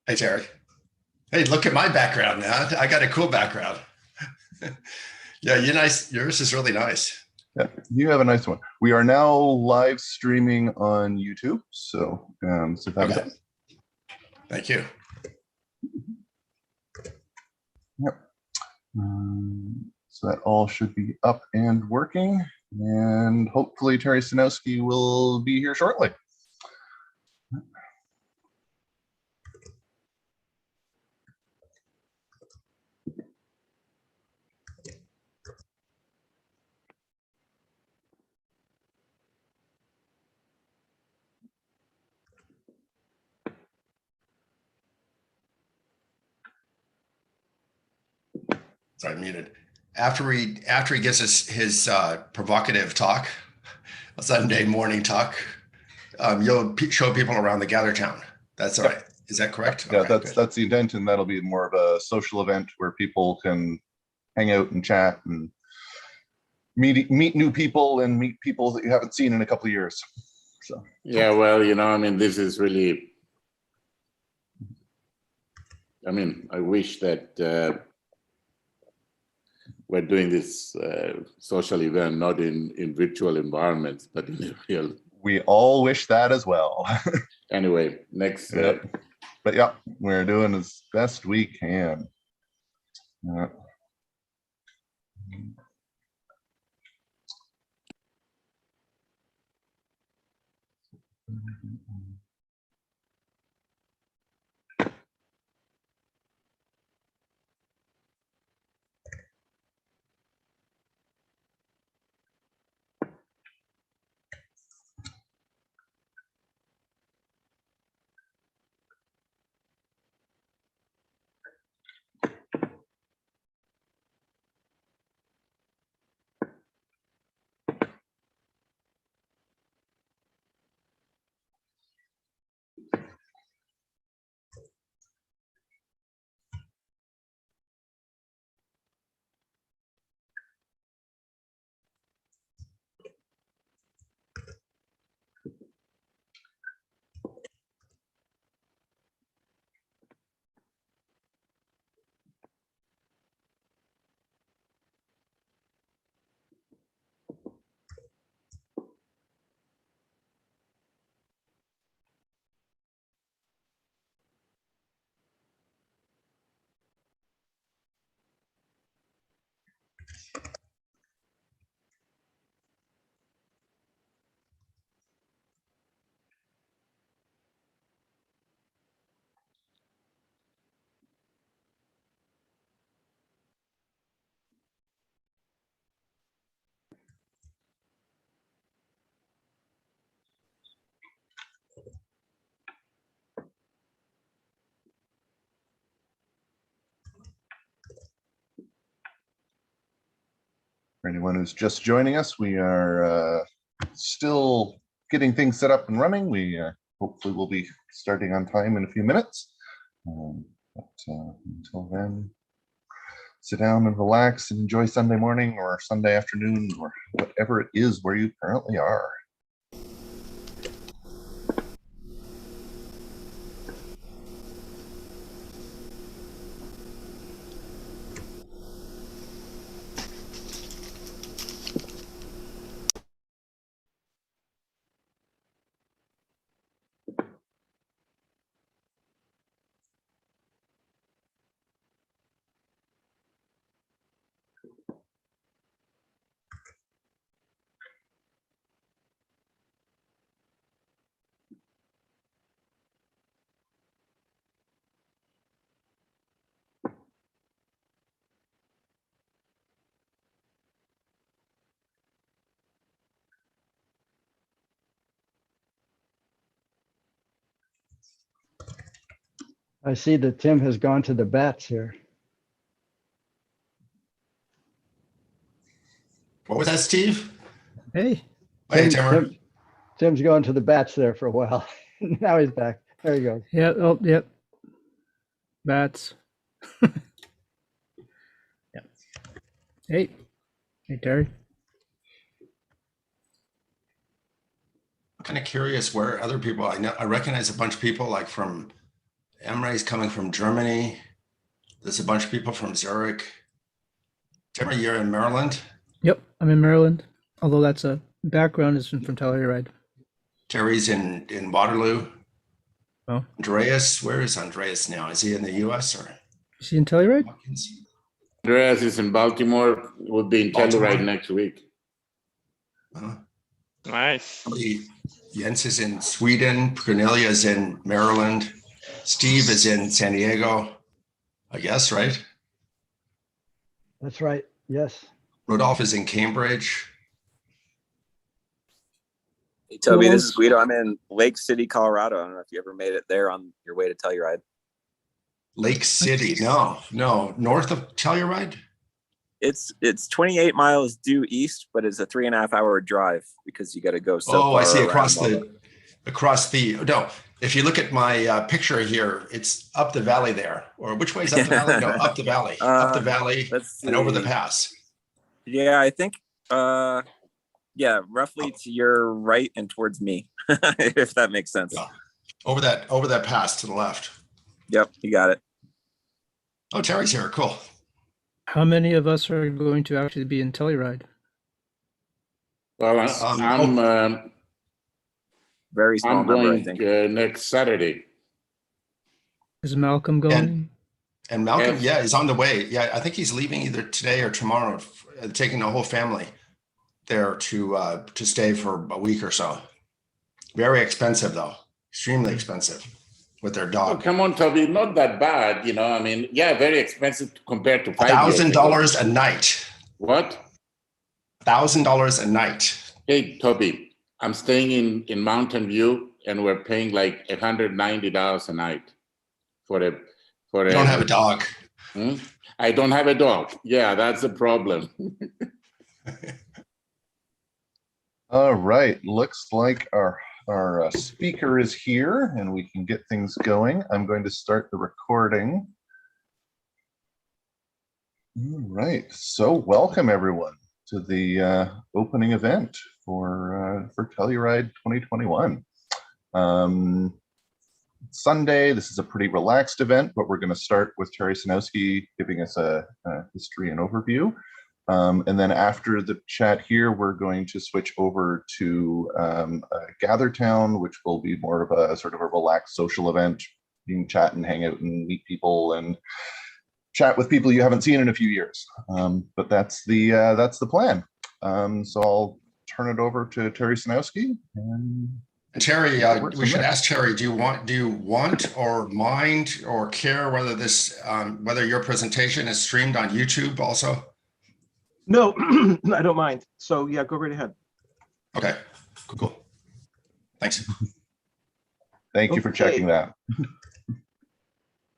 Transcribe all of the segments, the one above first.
Hey, Terry. Hey, look at my background now. I got a cool background. Yeah, you're nice. Yours is really nice. Yeah, you have a nice one. We are now live streaming on YouTube, so that's Okay. Thank you. Yep. So that all should be up and working, and hopefully Terry Stanowski will be here shortly. Sorry, muted. After he gives us his provocative talk, a Sunday morning talk, you'll show people around the gather town. That's all right. Is that correct? Yeah, okay, that's the intent, and that'll be more of a social event where people can hang out and chat and meet new people and meet people that you haven't seen in a couple of years. So yeah, well, I mean, this is really. I mean, I wish that we're doing this social event not in virtual environments, but in a real. We all wish that as well. Anyway, next. But yeah, we're doing as best we can. For anyone who's just joining us, we are still getting things set up and running. We hopefully will be starting on time in a few minutes. But until then, sit down and relax and enjoy Sunday morning or Sunday afternoon or whatever it is where you currently are. I see that Tim has gone to the bats here. What was that, Steve? Hey. Hey, Timmer. Tim's going to the bats there for a while. Now he's back. There he goes. Yeah. Oh, yep. Bats. Yeah. Hey. Hey, Terry. I'm kind of curious where other people, I recognize a bunch of people like from Emre's coming from Germany. There's a bunch of people from Zurich. Timmer, you're in Maryland. Yep, I'm in Maryland. Although that's a background is from Telluride. Terry's in Waterloo. Oh, Andreas, where is Andreas now? Is he in the US or? is he in Telluride? Andreas is in Baltimore. Will be in Baltimore. Telluride next week. Nice. Jens is in Sweden. Cornelia is in Maryland. Steve is in San Diego, I guess, right? That's right. Yes. Rodolph is in Cambridge. Hey, Toby, this is Guido. I'm in Lake City, Colorado. I don't know if you ever made it there on your way to Telluride. Lake City, no, north of Telluride. It's 28 miles due east, but it's a 3.5 hour drive because you got to go so Oh, far I see. around Across the. No, if you look at my picture here, it's up the valley there. Or which way is up the valley? No, up the valley. Up the valley and over the pass. Yeah, I think. Yeah, roughly to your right and towards me, if that makes sense. Yeah. Over that pass to the left. Yep, you got it. Oh, Terry's here. Cool. How many of us are going to actually be in Telluride? Well, I'm Very small I'm number, I going think. next Saturday. Is Malcolm going? And Malcolm, Yes. yeah, is on the way. Yeah, I think he's leaving either today or tomorrow, taking the whole family there to stay for a week or so. Very expensive though, extremely expensive with their Oh, dog. come on, Toby, not that bad, you know. I mean, yeah, very expensive compared to 5 years ago. $1,000 a night. What? $1,000 a night. Hey, Toby, I'm staying in Mountain View, and we're paying like $190 a night for a. You don't have a dog. I don't have a dog. Yeah, that's the problem. All right, looks like our speaker is here and we can get things going. I'm going to start the recording. All right, so welcome everyone to the opening event for Telluride 2021. Sunday, this is a pretty relaxed event, but we're going to start with Terry Sinowski giving us a history and overview. And then after the chat here, we're going to switch over to Gather Town, which will be more of a sort of a relaxed social event. You can chat and hang out and meet people and chat with people you haven't seen in a few years. But that's the plan. So I'll turn it over to Terry Sinowski. And Terry, we should ask Terry, do you want or mind or care whether this whether your presentation is streamed on YouTube also? No, I don't mind. So yeah, go right ahead. Okay, cool. Thanks. thank you for checking that.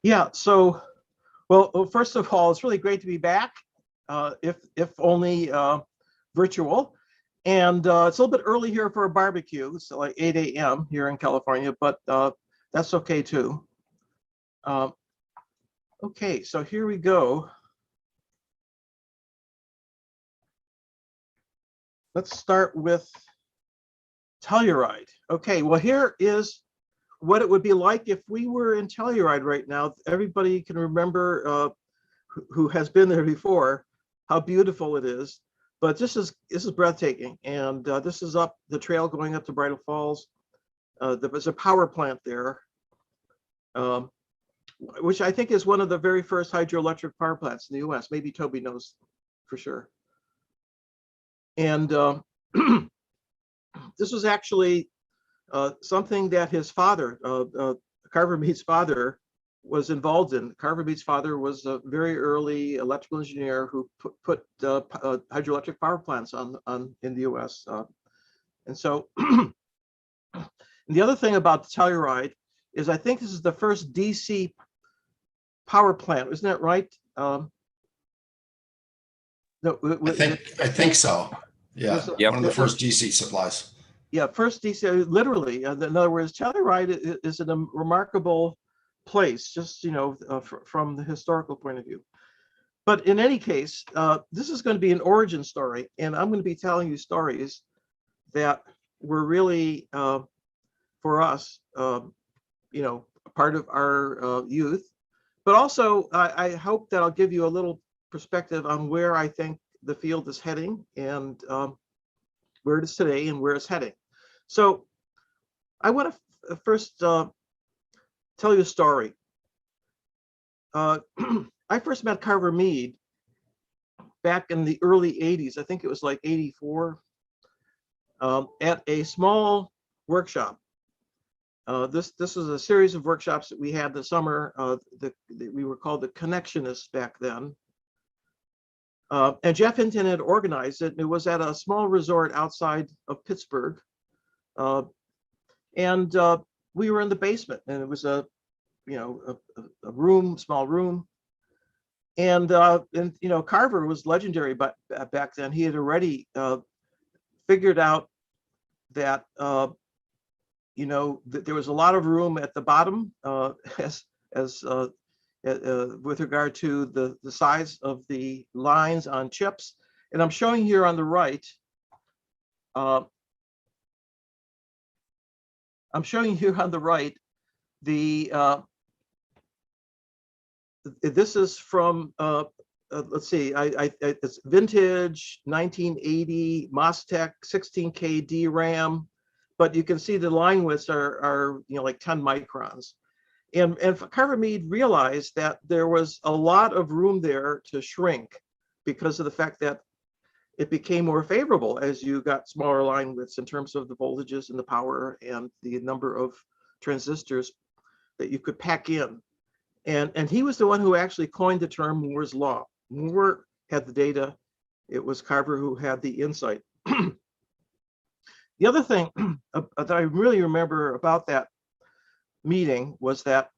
Yeah, so, well, first of all, it's really great to be back, if only virtual. And it's a little bit early here for a barbecue. It's like 8 a.m. here in California, but that's okay too. Okay, so here we go. Let's start with Telluride. Okay, well, here is what it would be like if we were in Telluride right now. Everybody can remember who has been there before, how beautiful it is. But this is breathtaking, and this is up the trail going up to Bridal Falls. There's a power plant there, which I think is one of the very first hydroelectric power plants in the U.S. Maybe Toby knows for sure. And this was actually something that his father, Carver Mead's father, was involved in. Carver Mead's father was a very early electrical engineer who put hydroelectric power plants on in the U.S. And so, the other thing about Telluride is I think this is the first DC power plant. Isn't that right? No, I think so. Yeah, Yep. one of the first DC supplies. Yeah, first DC, literally. In other words, Telluride is a remarkable place, just from the historical point of view. But in any case, this is going to be an origin story, and I'm going to be telling you stories that were really, for us, part of our youth. But also, I hope that I'll give you a little perspective on where I think the field is heading, and where it is today and where it's heading. So I want to first tell you a story. I first met Carver Mead back in the early 80s. I think it was like 84, at a small workshop. This was a series of workshops that we had this summer. We were called the Connectionists back then. And Jeff Hinton had organized it. And it was at a small resort outside of Pittsburgh. And we were in the basement, and it was a room, small room. And Carver was legendary back then. He had already figured out that that there was a lot of room at the bottom with regard to the size of the lines on chips. And I'm showing here on the right. I'm showing you on the right this is from let's see, it's vintage 1980 MOSTEC 16K DRAM, but you can see the line widths are like 10 microns. And Carver Mead realized that there was a lot of room there to shrink because of the fact that it became more favorable as you got smaller line widths in terms of the voltages and the power and the number of transistors that you could pack in. And he was the one who actually coined the term Moore's Law. Moore had the data. It was Carver who had the insight. The other thing that I really remember about that meeting was that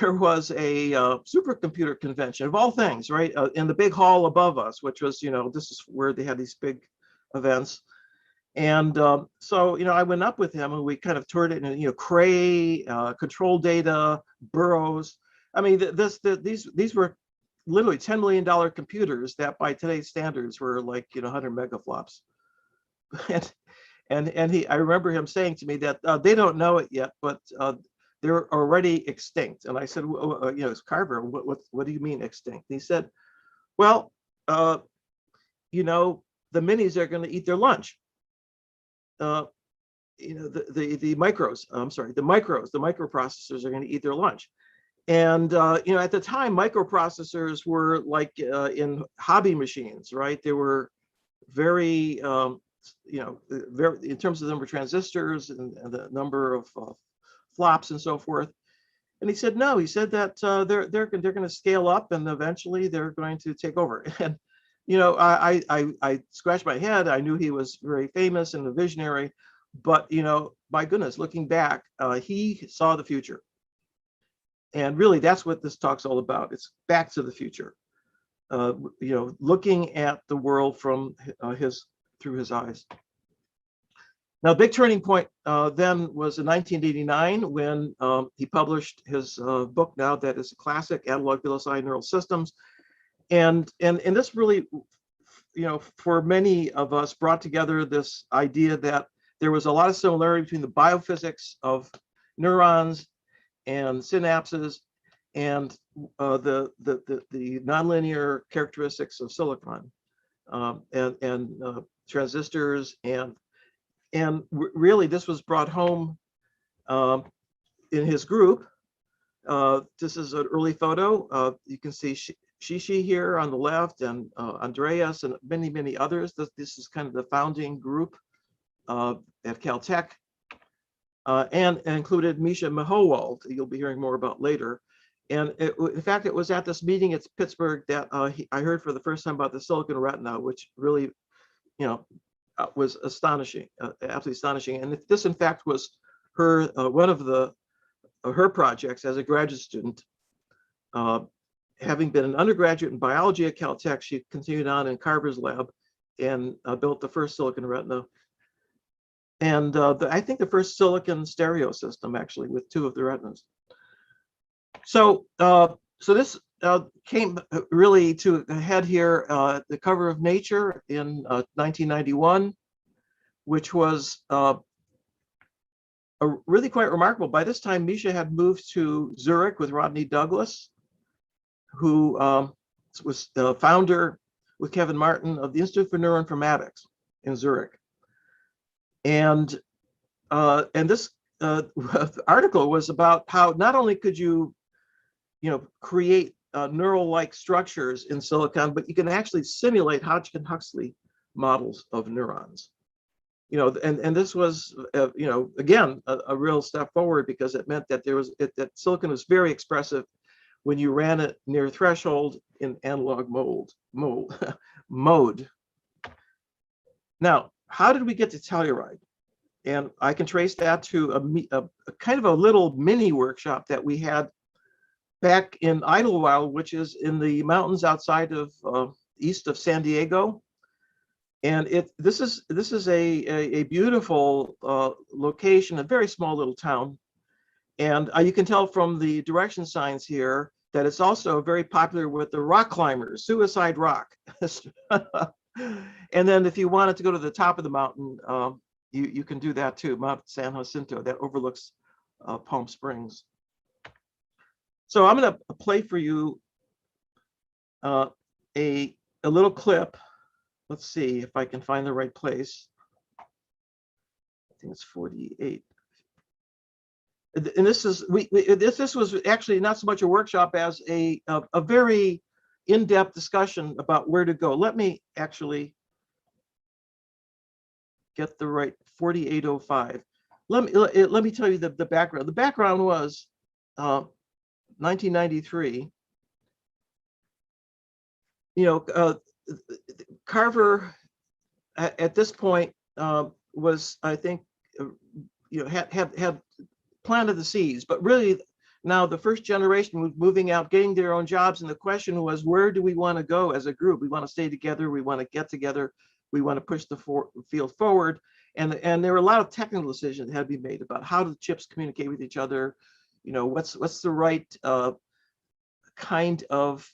there was a supercomputer convention of all things, right, in the big hall above us, which was, this is where they had these big events. And so, I went up with him and we kind of toured it, and, Cray, control data, Burroughs. I mean, these were literally $10 million computers that by today's standards were like, 100 megaflops. And I remember him saying to me that they don't know it yet, but they're already extinct. And I said, Carver, what do you mean extinct? And he said, well, the minis are going to eat their lunch. The microprocessors are going to eat their lunch. And at the time, microprocessors were like in hobby machines, right? They were very very, in terms of the number of transistors and the number of flops and so forth. And he said no. He said that they're going to scale up, and eventually they're going to take over. And I scratched my head. I knew he was very famous and a visionary, but my goodness, looking back, he saw the future. And really, that's what this talk's all about. It's back to the future. Looking at the world from through his eyes. Now, big turning point then was in 1989 when he published his book now that is a classic, Analog VLSI Neural Systems. And this really, for many of us brought together this idea that there was a lot of similarity between the biophysics of neurons and synapses and the nonlinear characteristics of silicon and transistors, and really this was brought home in his group. This is an early photo. You can see Shishi here on the left, and Andreas and many others. This is kind of the founding group at Caltech, and included Misha Mahowald, you'll be hearing more about later. And in fact, it was at this meeting at Pittsburgh that I heard for the first time about the silicon retina, which really, was astonishing, absolutely astonishing. And this, in fact, was her one of her projects as a graduate student. Having been an undergraduate in biology at Caltech, she continued on in Carver's lab and built the first silicon retina. And I think the first silicon stereo system, actually, with 2 of the retinas. So this came really to a head here at the cover of Nature in 1991, which was a really quite remarkable. By this time, Misha had moved to Zurich with Rodney Douglas, who was the founder with Kevin Martin of the Institute for Neuroinformatics in Zurich. And this article was about how not only could you create neural-like structures in silicon, but you can actually simulate Hodgkin-Huxley models of neurons. And this was, again, a real step forward, because it meant that that silicon was very expressive when you ran it near threshold in analog mode. Now, how did we get to Telluride? And I can trace that to a kind of a little mini workshop that we had back in Idlewild, which is in the mountains outside of east of San Diego. And this is a beautiful location, a very small little town. And you can tell from the direction signs here that it's also very popular with the rock climbers, Suicide Rock. And then if you wanted to go to the top of the mountain, you can do that too, Mount San Jacinto, that overlooks Palm Springs. So I'm going to play for you a little clip. Let's see if I can find the right place. I think it's 48. And this is this was actually not so much a workshop as a very in-depth discussion about where to go. Let me actually get the right 4805. Let me tell you the background. The background was 1993. Carver at this point was, I think, had planted the seeds, but really now the first generation was moving out, getting their own jobs, and the question was, where do we want to go as a group? We want to stay together, we want to get together, we want to push the field forward, and there were a lot of technical decisions that had to be made about how do chips communicate with each other, what's the right kind of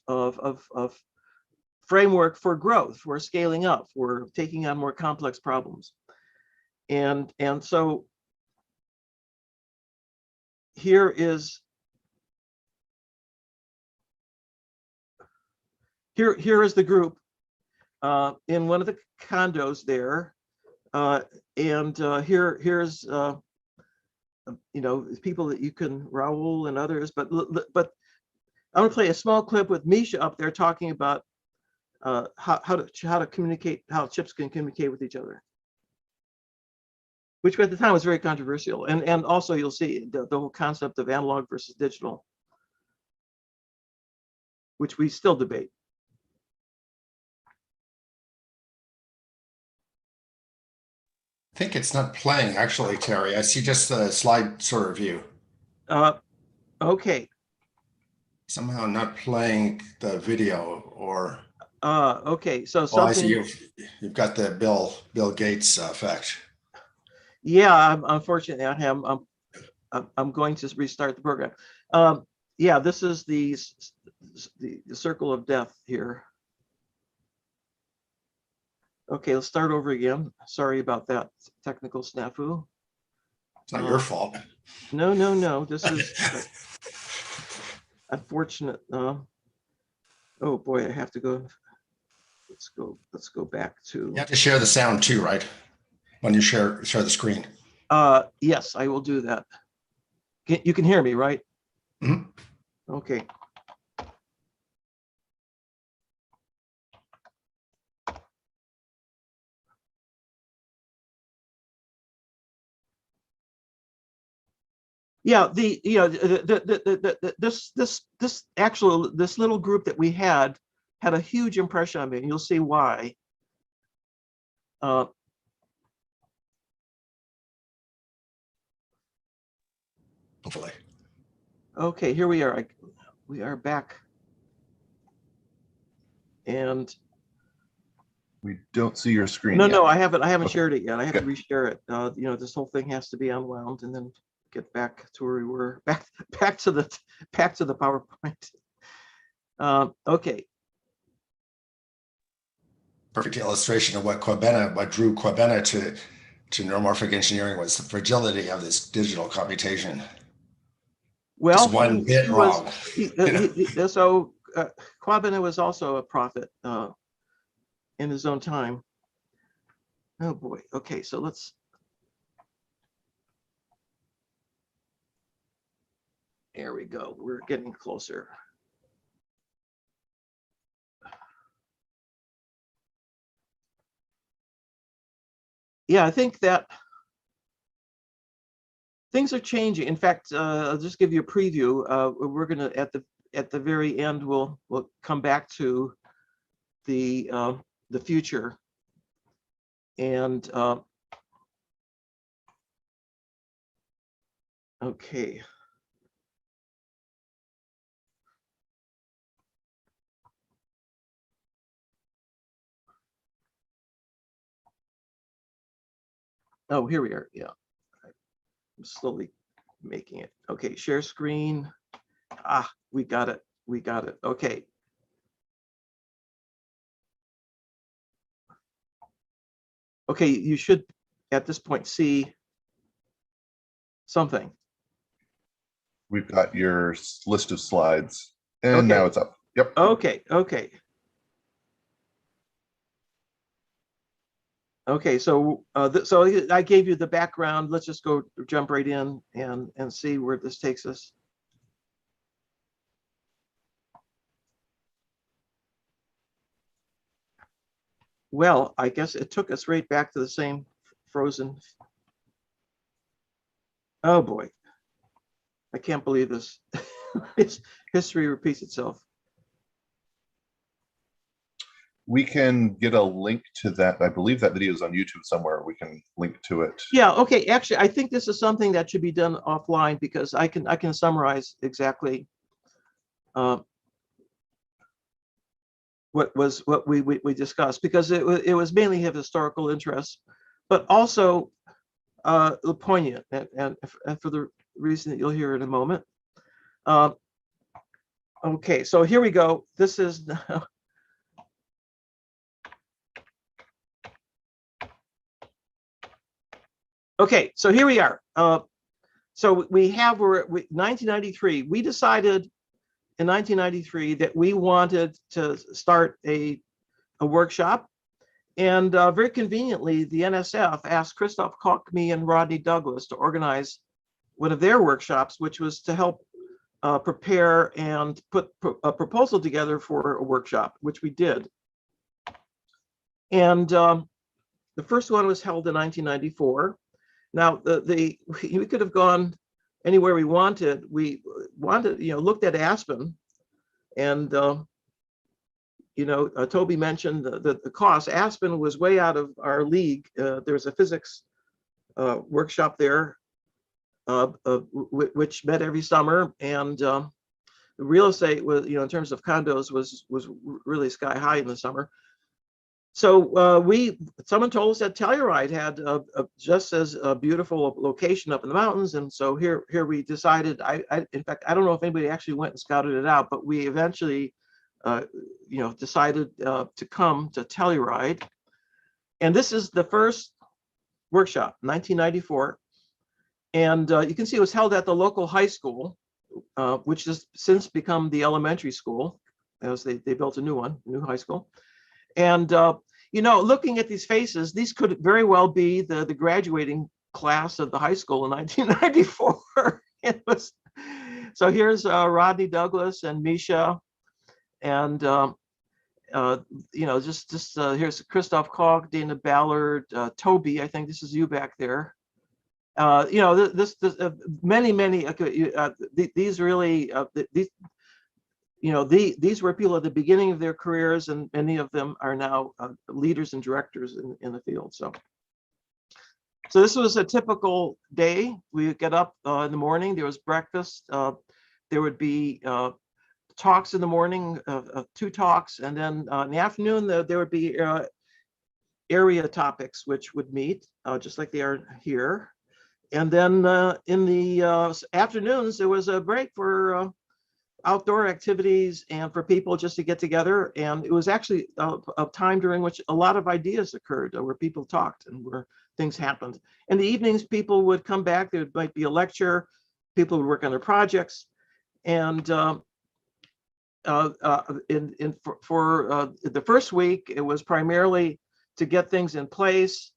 framework for growth, for scaling up, for taking on more complex problems. And so here is the group in one of the condos there, and here's people that you can, Raul and others, but I'm gonna play a small clip with Misha up there talking about how to communicate, how chips can communicate with each other, which at the time was very controversial. And also you'll see the whole concept of analog versus digital, which we still debate. I think it's not playing actually, Terry. I see just the slide sort of view. Okay. Somehow not playing the video, or okay. So oh, I see something. you've got the Bill Gates effect. Yeah, unfortunately, I'm going to restart the program. Yeah, this is the circle of death here. Okay, let's start over again. Sorry about that technical snafu. It's not your fault. No. This is unfortunate. Oh boy, I have to go. Let's go back to. You have to share the sound too, right? When you share the screen. Yes, I will do that. You can hear me, right? Mm-hmm. Okay. Yeah, this little group that we had a huge impression on me, and you'll see why. Hopefully. Okay, here we are. We are back, and We don't see your screen. no, yet. I haven't shared it yet. I have to Okay. reshare it. This whole thing has to be unwound and then get back to where we were. Back to the PowerPoint. Okay. Perfect illustration of what drew Quebena to neuromorphic engineering was the fragility of this digital computation. Well, Just one bit he was, wrong. so Kwabena was also a prophet in his own time. Oh boy. Okay, so let's. There we go. We're getting closer. Yeah, I think that things are changing. In fact, I'll just give you a preview. We're gonna at the very end, we'll come back to the future, and okay. Oh, here we are. Yeah, I'm slowly making it. Okay, share screen. Ah, we got it. We got it. Okay. Okay, you should at this point see something. We've got your list of slides, and Okay. now it's up. Yep. Okay, okay. Okay, so so I gave you the background. Let's just jump right in and see where this takes us. Well, I guess it took us right back to the same frozen. Oh boy, I can't believe this. History repeats itself. We can get a link to that. I believe that video is on YouTube somewhere. We can link to it. Yeah, okay. Actually, I think this is something that should be done offline, because I can summarize exactly what we discussed, because it was mainly of historical interest, but also poignant, and for the reason that you'll hear in a moment. Okay, so here we go. This is okay. So here we are. So we're 1993. We decided in 1993 that we wanted to start a workshop, and very conveniently, the NSF asked Christoph Koch, me, and Rodney Douglas to organize one of their workshops, which was to help prepare and put a proposal together for a workshop, which we did. And the first one was held in 1994. Now, we could have gone anywhere we wanted. We wanted, looked at Aspen, and Tobi mentioned the cost. Aspen was way out of our league. There's a physics workshop there, which met every summer, and the real estate was, in terms of condos, was really sky high in the summer. So someone told us that Telluride had just as a beautiful location up in the mountains, and so here we decided. In fact, I don't know if anybody actually went and scouted it out, but we eventually, decided to come to Telluride, and this is the first workshop, 1994, and you can see it was held at the local high school, which has since become the elementary school, as they built a new high school. And looking at these faces, these could very well be the graduating class of the high school in 1994. It was, so here's Rodney Douglas and Misha, and here's Christoph Koch, Dana Ballard, Tobi. I think this is you back there. Many these really these were people at the beginning of their careers, and many of them are now leaders and directors in the field. So this was a typical day. We would get up in the morning. There was breakfast. There would be talks in the morning, 2 talks, and then in the afternoon there would be area topics which would meet just like they are here. And then in the afternoons there was a break for outdoor activities and for people just to get together. And it was actually a time during which a lot of ideas occurred, where people talked and where things happened. In the evenings, people would come back. There might be a lecture. People would work on their projects. And for the first week, it was primarily to get things in place,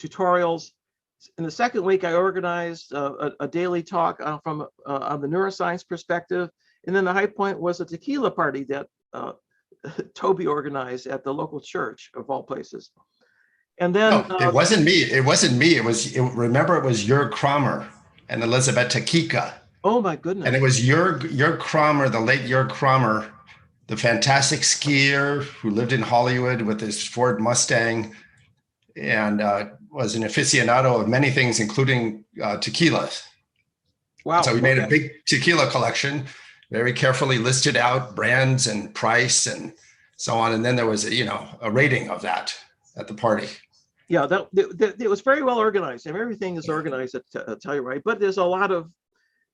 tutorials. In the second week, I organized a daily talk on the neuroscience perspective. And then the high point was a tequila party that Tobi organized at the local church, of all places. And then No, it wasn't me. It wasn't me. Remember, it was Jörg Kramer and Elizabeth Takika. Oh my goodness. And it was Jörg Kramer, the late Jörg Kramer, the fantastic skier who lived in Hollywood with his Ford Mustang and was an aficionado of many things, including tequila. Wow. So we made a big tequila collection, very carefully listed out brands and price and so on. And then there was a rating of that at the party. Yeah, it was very well organized, and everything is organized at Telluride. But there's a lot of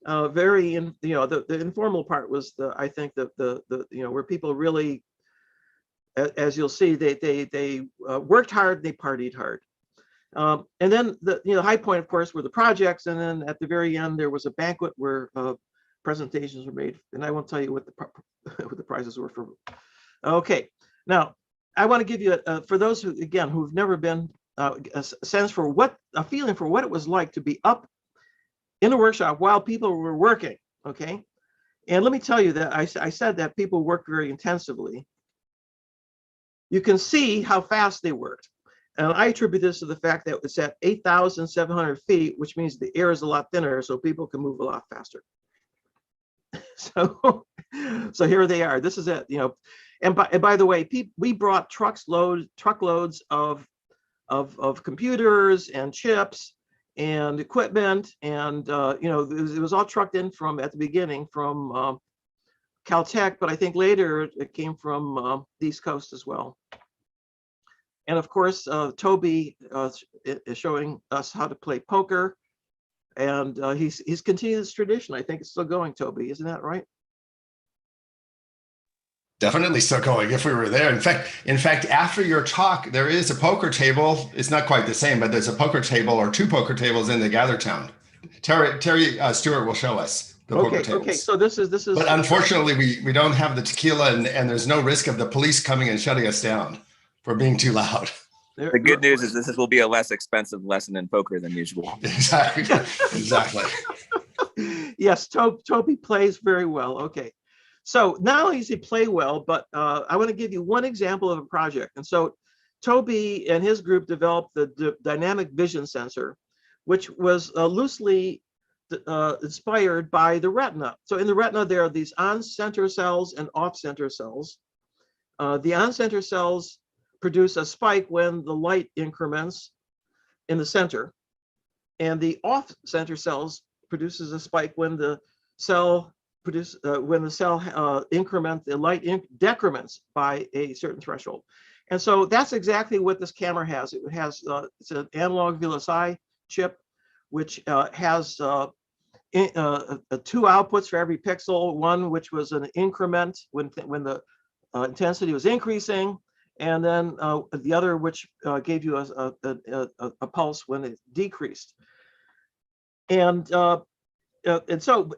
the informal part was I think where people really, as you'll see, they worked hard, they partied hard. And then the high point, of course, were the projects, and then at the very end there was a banquet where presentations were made, and I won't tell you what the prizes were for. Okay, now I want to give you for those who've never been a sense for a feeling for what it was like to be up in a workshop while people were working. Okay, and let me tell you that I said that people worked very intensively. You can see how fast they worked. And I attribute this to the fact that it's at 8,700 feet, which means the air is a lot thinner, so people can move a lot faster. So here they are. This is it, And by the way, we brought truckloads of computers and chips and equipment, and it was all trucked in from at the beginning from Caltech, but I think later it came from the East Coast as well. And of course, Tobi is showing us how to play poker, and he's continued this tradition. I think it's still going, Tobi, isn't that right? Definitely still going. If we were there, in fact, after your talk, there is a poker table. It's not quite the same, but there's a poker table or two poker tables in the Gather Town. Terry Stewart will show us the poker tables. Okay. So this is. But unfortunately, we don't have the tequila, and there's no risk of the police coming and shutting us down for being too loud. The good news is this will be a less expensive lesson in poker than usual. Exactly. Yes, Tobi plays very well. Okay. So not only does he play well, but I want to give you one example of a project. And so Tobi and his group developed the dynamic vision sensor, which was loosely inspired by the retina. So in the retina, there are these on-center cells and off-center cells. The on-center cells produce a spike when the light increments in the center, and the off-center cells produces a spike when the cell increments, the light decrements by a certain threshold. And so that's exactly what this camera has. It has it's an analog VLSI chip, which has two outputs for every pixel. One which was an increment when the intensity was increasing, and then the other which gave you a pulse when it decreased. And so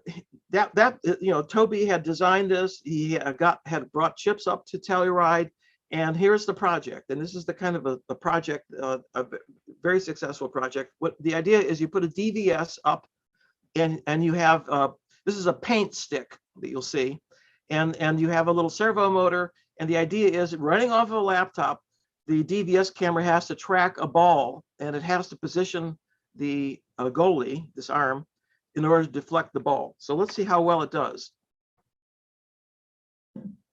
that Tobi had designed this. He had brought chips up to Telluride, and here's the project. And this is the kind of a project, a very successful project. What the idea is, you put a DVS up, and you have this is a paint stick that you'll see, and you have a little servo motor. And the idea is, running off of a laptop, the DVS camera has to track a ball, and it has to position the goalie, this arm, in order to deflect the ball. So let's see how well it does.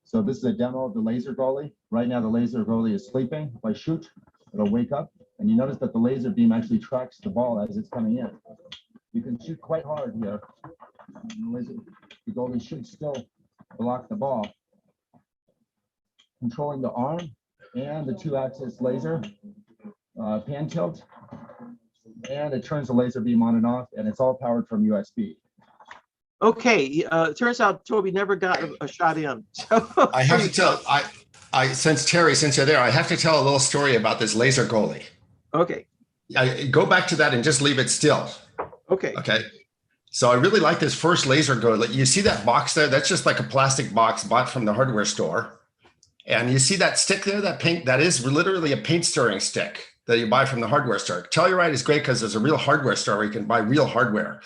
So this is a demo of the laser goalie. Right now the laser goalie is sleeping. If I shoot, it'll wake up, and you notice that the laser beam actually tracks the ball as it's coming in. You can shoot quite hard here. The goalie should still block the ball. Controlling the arm and the 2-axis laser pan tilt, and it turns the laser beam on and off, and it's all powered from USB. Okay, it turns out Tobi never got a shot in. So I have to tell, since you're there, I have to tell a little story about this laser goalie. Okay, Go back to that and just leave it still. okay. Okay. So I really like this first laser goalie. You see that box there? That's just like a plastic box bought from the hardware store. And you see that stick there, that is literally a paint stirring stick that you buy from the hardware store. Telluride is great because there's a real hardware store where you can buy real hardware.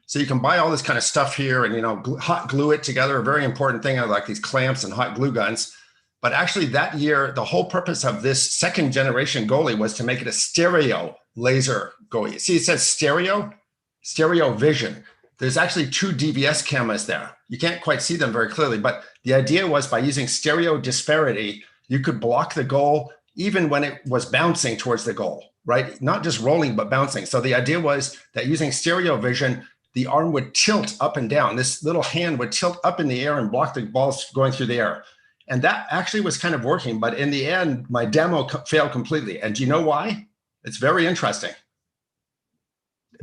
So you can buy all this kind of stuff here and, you know, hot glue it together. A very important thing, I like these clamps and hot glue guns. But actually that year, the whole purpose of this second generation goalie was to make it a stereo laser goalie. See, it says stereo vision. There's actually 2 DVS cameras there. You can't quite see them very clearly, but the idea was by using stereo disparity, you could block the goal even when it was bouncing towards the goal, right? Not just rolling, but bouncing. So the idea was that using stereo vision, the arm would tilt up and down. This little hand would tilt up in the air and block the balls going through the air. And that actually was kind of working, but in the end, my demo failed completely. And do you know why? It's very interesting.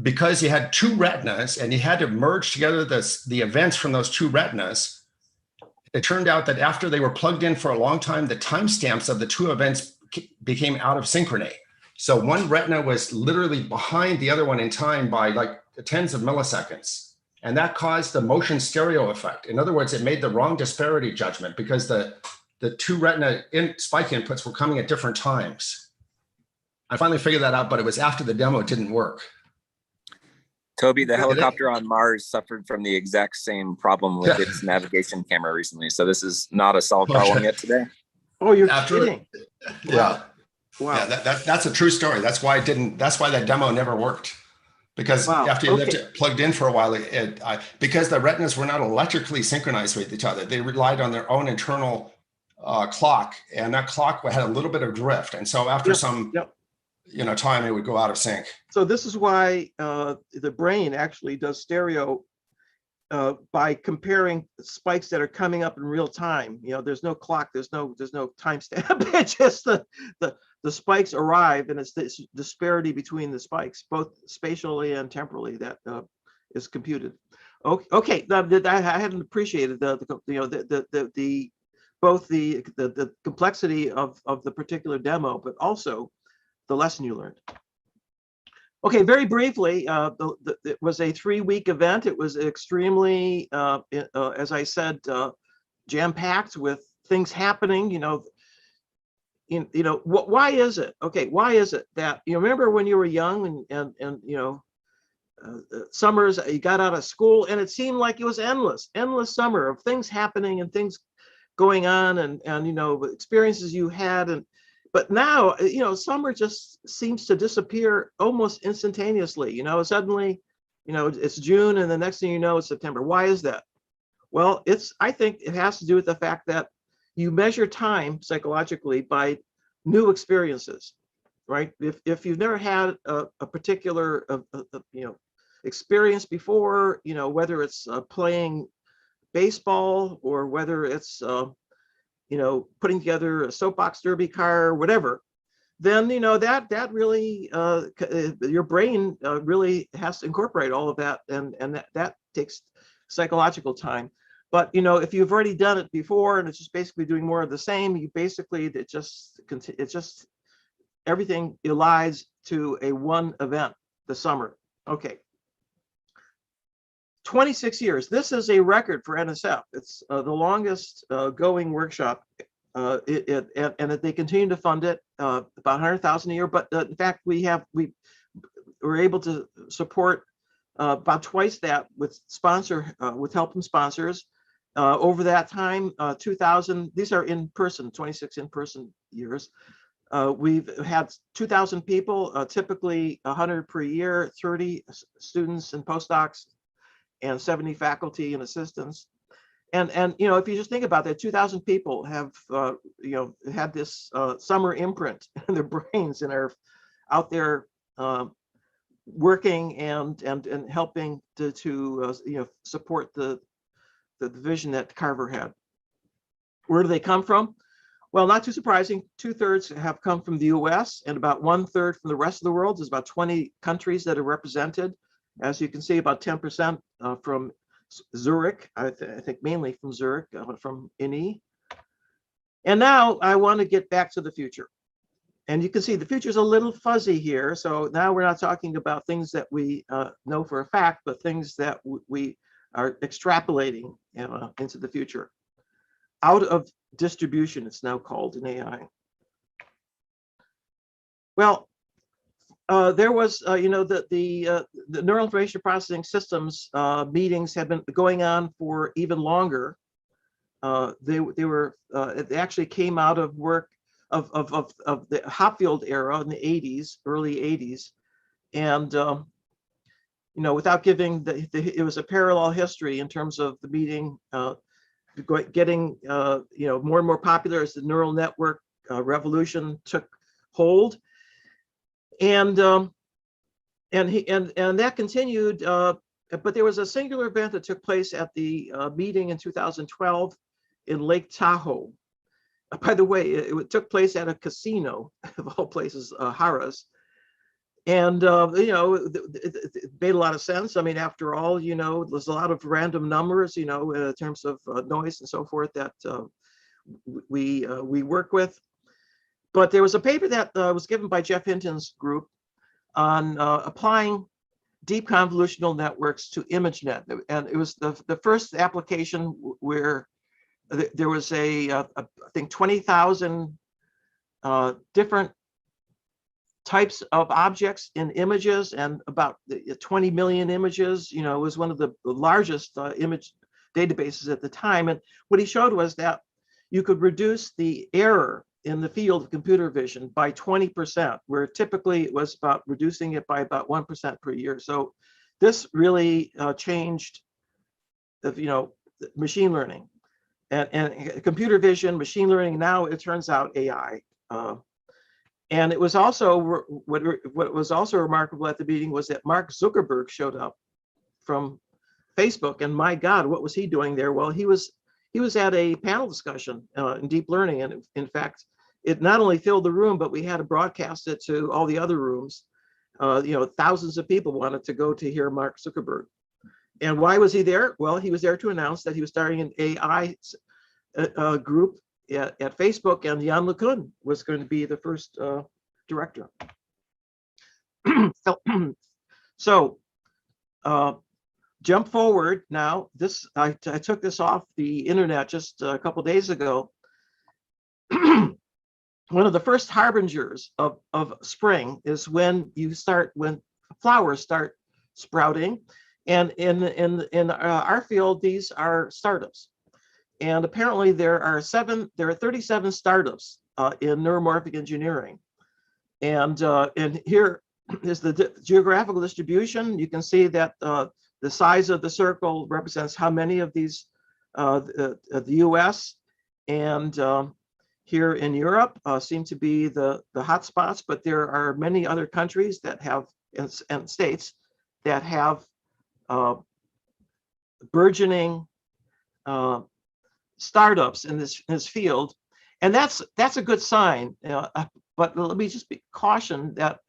Because you had 2 retinas and you had to merge together the events from those 2 retinas, it turned out that after they were plugged in for a long time, the timestamps of the 2 events became out of synchrony. So one retina was literally behind the other one in time by like tens of milliseconds. And that caused the motion stereo effect. In other words, it made the wrong disparity judgment because the 2 retina spike inputs were coming at different times. I finally figured that out, but it was after the demo didn't work. Tobi, the helicopter on Mars suffered from the exact same problem with its navigation camera recently. So this is not a solved problem yet today. Oh, you're kidding. Yeah. Wow. Yeah, that's a true story. That's why that demo never worked. Because after you left it plugged in for a while, because the retinas were not electrically synchronized with each other, they relied on their own internal clock, and that clock had a little bit of drift. And so after some time, it would go out of sync. So this is why the brain actually does stereo by comparing spikes that are coming up in real time. You know, there's no clock, there's no timestamp. It's just the spikes arrive, and it's this disparity between the spikes, both spatially and temporally, that is computed. Okay, I hadn't appreciated both the complexity of the particular demo, but also the lesson you learned. Okay, very briefly, it was a 3-week event. It was extremely, as I said, jam-packed with things happening. Why is it? Okay, why is it that you remember when you were young and summers you got out of school and it seemed like it was endless summer of things happening and things going on and experiences you had, but now summer just seems to disappear almost instantaneously. Suddenly it's June and the next thing you know it's September. Why is that? Well, I think it has to do with the fact that you measure time psychologically by new experiences, right? If you've never had a particular experience before, whether it's playing baseball or whether it's putting together a soapbox derby car or whatever, then that really your brain really has to incorporate all of that, and that takes psychological time. But if you've already done it before and it's just basically doing more of the same, you basically it's just everything elides to a one event, the summer. Okay. 26 years. This is a record for NSF. It's the longest going workshop. And they continue to fund it about 100,000 a year. But in fact, we were able to support about twice that with help from sponsors. Over that time, 2,000. These are in person, 26 in person years. We've had 2,000 people, typically 100 per year, 30 students and postdocs, and 70 faculty and assistants. And if you just think about that, 2,000 people have had this summer imprint in their brains and are out there working and helping to support the vision that Carver had. Where do they come from? Well, not too surprising. 2/3 have come from the US and about 1/3 from the rest of the world. There's about 20 countries that are represented. As you can see, about 10% from Zurich, I think mainly from Zurich, from INI. And now I want to get back to the future. And you can see the future is a little fuzzy here. So now we're not talking about things that we know for a fact, but things that we are extrapolating into the future. Out of distribution, it's now called in AI. Well, there was, the neural information processing systems meetings have been going on for even longer. They actually came out of work of the Hopfield era in the 80s, early 80s, and without giving it was a parallel history in terms of the meeting getting more and more popular as the neural network revolution took hold, and that continued. But there was a singular event that took place at the meeting in 2012 in Lake Tahoe. By the way, it took place at a casino of all places, Harrah's. And, it made a lot of sense. I mean, after all, there's a lot of random numbers, in terms of noise and so forth that we work with. But there was a paper that was given by Jeff Hinton's group on applying deep convolutional networks to ImageNet. And it was the first application where there was I think 20,000 different types of objects in images, and about 20 million images. It was one of the largest image databases at the time. And what he showed was that you could reduce the error in the field of computer vision by 20%, where typically it was about reducing it by about 1% per year. So this really changed machine learning and computer vision, machine learning. Now it turns out AI. And it was also what was also remarkable at the meeting was that Mark Zuckerberg showed up from Facebook, and my God, what was he doing there? Well, he was at a panel discussion in deep learning, and in fact, it not only filled the room, but we had to broadcast it to all the other rooms. Thousands of people wanted to go to hear Mark Zuckerberg. And why was he there? Well, he was there to announce that he was starting an AI group at Facebook, and Jan LeCun was going to be the first director. So jump forward now. I took this off the internet just a couple days ago. One of the first harbingers of spring is when flowers start sprouting, and in our field, these are startups. And apparently there are 37 startups in neuromorphic engineering. And here is the geographical distribution. You can see that the size of the circle represents how many of these the US and here in Europe seem to be the hotspots, but there are many other countries that have, and states that have burgeoning startups in this field, and that's a good sign. But let me just be cautioned that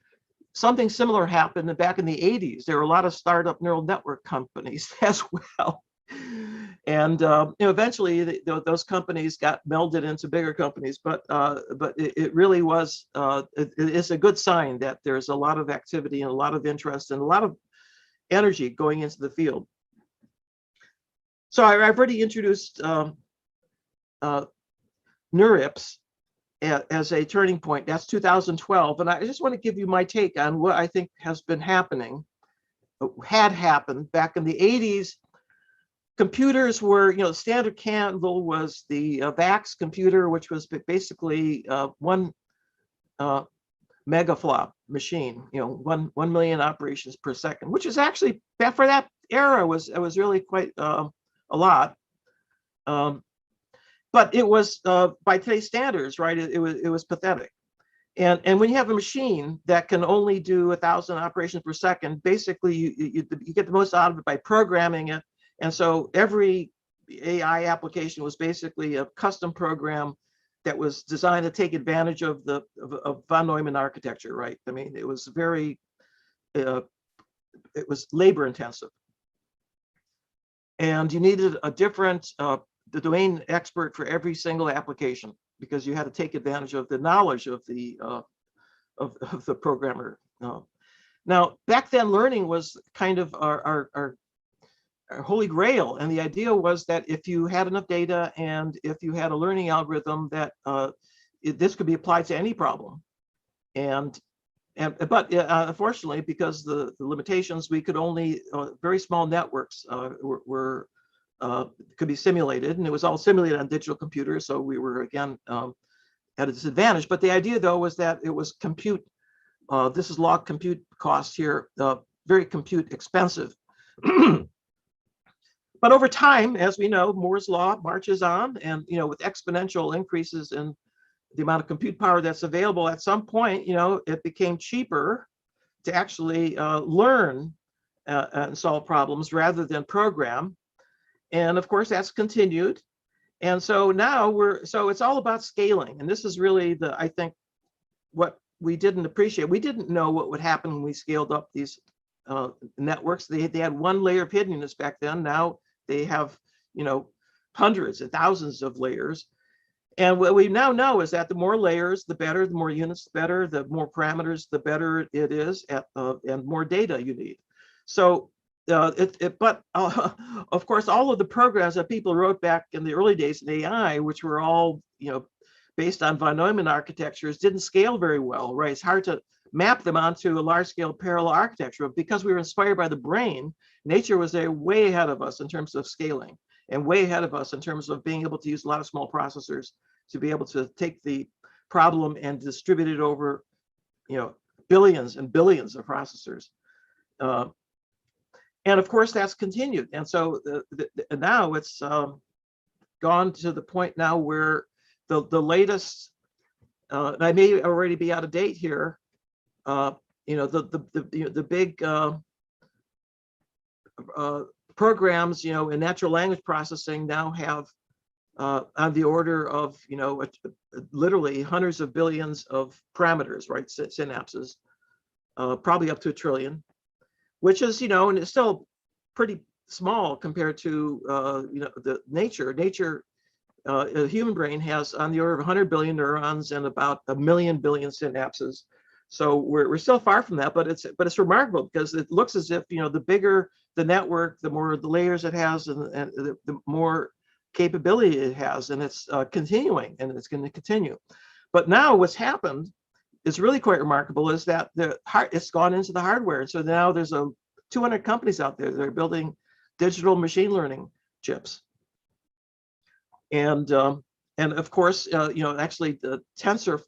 something similar happened back in the 80s. There were a lot of startup neural network companies as well, and eventually those companies got melded into bigger companies. But it really was it is a good sign that there's a lot of activity and a lot of interest and a lot of energy going into the field. So I've already introduced NeurIPS as a turning point. That's 2012, and I just want to give you my take on what I think has been happening, had happened back in the 80s. Computers were, standard candle was the VAX computer, which was basically one megaflop machine, 1 million operations per second, which is actually, for that era, was really quite a lot. But it was, by today's standards, right, it was pathetic. And when you have a machine that can only do 1,000 operations per second, basically you get the most out of it by programming it. And so every AI application was basically a custom program that was designed to take advantage of von Neumann architecture, right? I mean, it was very, it was labor intensive. and you needed a different the domain expert for every single application, because you had to take advantage of the knowledge of the programmer. Now, back then, learning was kind of our holy grail, and the idea was that if you had enough data and if you had a learning algorithm, that this could be applied to any problem. But unfortunately, because the limitations, we could only very small networks could be simulated, and it was all simulated on digital computers, so we were again at a disadvantage. But the idea, though, was that it was compute. This is log compute cost here, very compute expensive. But over time, as we know, Moore's law marches on, and with exponential increases in the amount of compute power that's available, at some point, it became cheaper to actually learn and solve problems rather than program. And of course, that's continued. And so now it's all about scaling. And this is really I think, what we didn't appreciate. We didn't know what would happen when we scaled up these networks. They had one layer of hiddenness back then. Now they have, hundreds and thousands of layers. And what we now know is that the more layers, the better, the more units, the better, the more parameters, the better it is, and more data you need. So, but of course, all of the programs that people wrote back in the early days in AI, which were all, based on von Neumann architectures, didn't scale very well, right? It's hard to map them onto a large-scale parallel architecture. Because we were inspired by the brain, nature was there way ahead of us in terms of scaling, and way ahead of us in terms of being able to use a lot of small processors to be able to take the problem and distribute it over, billions and billions of processors. And of course, that's continued. And so now it's gone to the point now where the latest, and I may already be out of date here, the big programs, in natural language processing now have on the order of, literally hundreds of billions of parameters, right? Synapses, probably up to 1 trillion, which is, and it's still pretty small compared to, the nature. The human brain has on the order of 100 billion neurons and about 1 million billion synapses. So we're still far from that, but it's remarkable, because it looks as if, the bigger the network, the more the layers it has, and the more capability it has, and it's continuing, and it's going to continue. But now what's happened is really quite remarkable, is that it's gone into the hardware. And so now there's 200 companies out there that are building digital machine learning chips. And of course, actually the tensor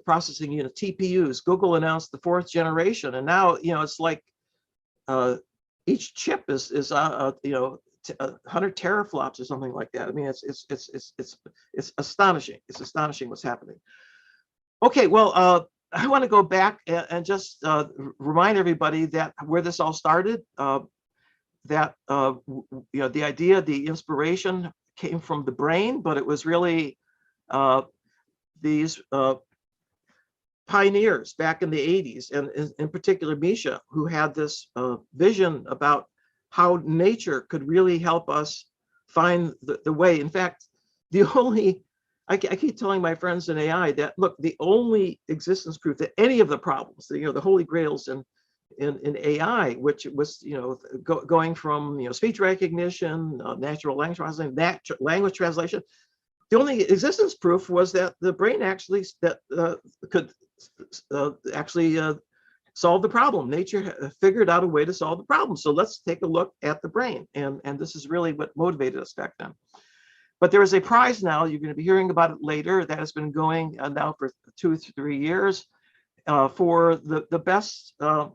processing unit, TPUs, Google announced the 4th generation, and now it's like each chip is 100 teraflops or something like that. I mean, it's astonishing. It's astonishing what's happening. Okay, well, I want to go back and just remind everybody that where this all started, that the idea, the inspiration came from the brain, but it was really these pioneers back in the 80s, and in particular Misha, who had this vision about how nature could really help us find the way. In fact, I keep telling my friends in AI that, look, the only existence proof that any of the problems, the holy grails in AI, which was, going from, speech recognition, natural language translation, the only existence proof was that the brain actually could solve the problem. Nature figured out a way to solve the problem. So let's take a look at the brain. And this is really what motivated us back then. But there is a prize now, you're going to be hearing about it later, that has been going now for 2 to 3 years for the best over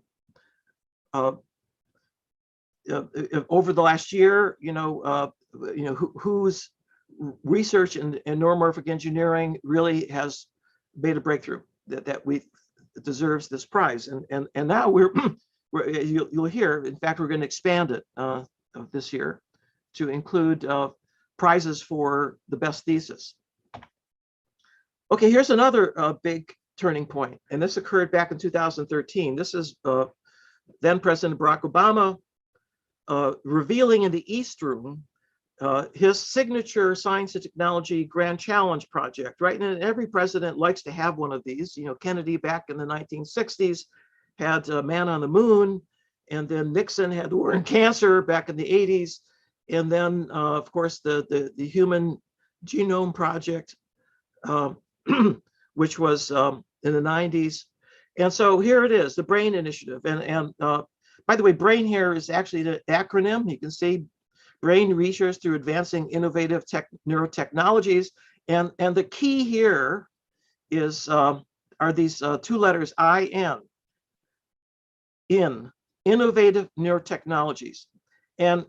the last year, whose research in neuromorphic engineering really has made a breakthrough that we deserves this prize. And now you'll hear, in fact, we're going to expand it this year to include prizes for the best thesis. Okay, here's another big turning point, and this occurred back in 2013. This is then President Barack Obama revealing in the East Room his signature science and technology grand challenge project, right? And every president likes to have one of these. You know, Kennedy back in the 1960s had Man on the Moon, and then Nixon had the war on cancer back in the 80s. And then, of course, the Human Genome Project, which was in the 90s. And so here it is, the BRAIN Initiative. And by the way, BRAIN here is actually the acronym. You can see brain research through advancing innovative neurotechnologies. And the key here is are these two letters IN, innovative neurotechnologies. And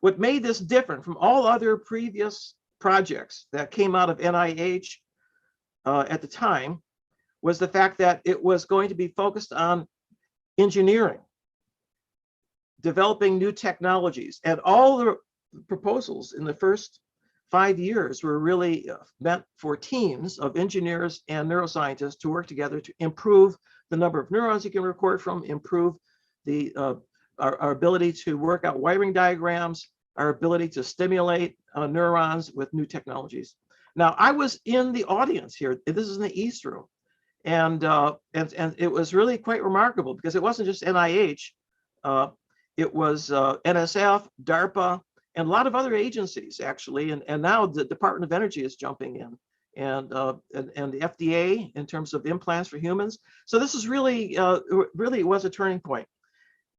what made this different from all other previous projects that came out of NIH at the time was the fact that it was going to be focused on engineering, developing new technologies. And all the proposals in the first 5 years were really meant for teams of engineers and neuroscientists to work together to improve the number of neurons you can record from, improve the our ability to work out wiring diagrams, our ability to stimulate neurons with new technologies. Now, I was in the audience here. This is in the East Room. And it was really quite remarkable because it wasn't just NIH. It was NSF, DARPA, and a lot of other agencies, actually. And now the Department of Energy is jumping in, and the FDA in terms of implants for humans. So this is really, really was a turning point.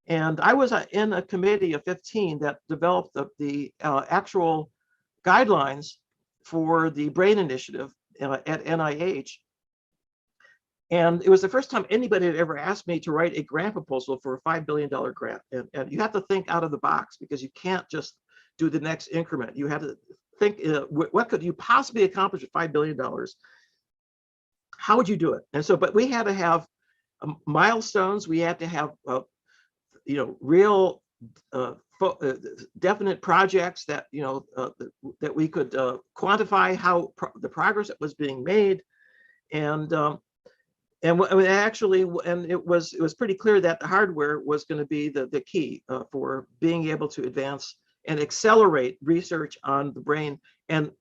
And I was in a committee of 15 that developed the actual guidelines for the BRAIN Initiative at NIH. And it was the first time anybody had ever asked me to write a grant proposal for a $5 billion grant. And you have to think out of the box because you can't just do the next increment. You have to think, what could you possibly accomplish with $5 billion? How would you do it? And so, but we had to have milestones. We had to have, you know, real definite projects that, you know, that we could quantify how the progress that was being made. And actually, and it was pretty clear that the hardware was going to be the key for being able to advance and accelerate research on the brain. And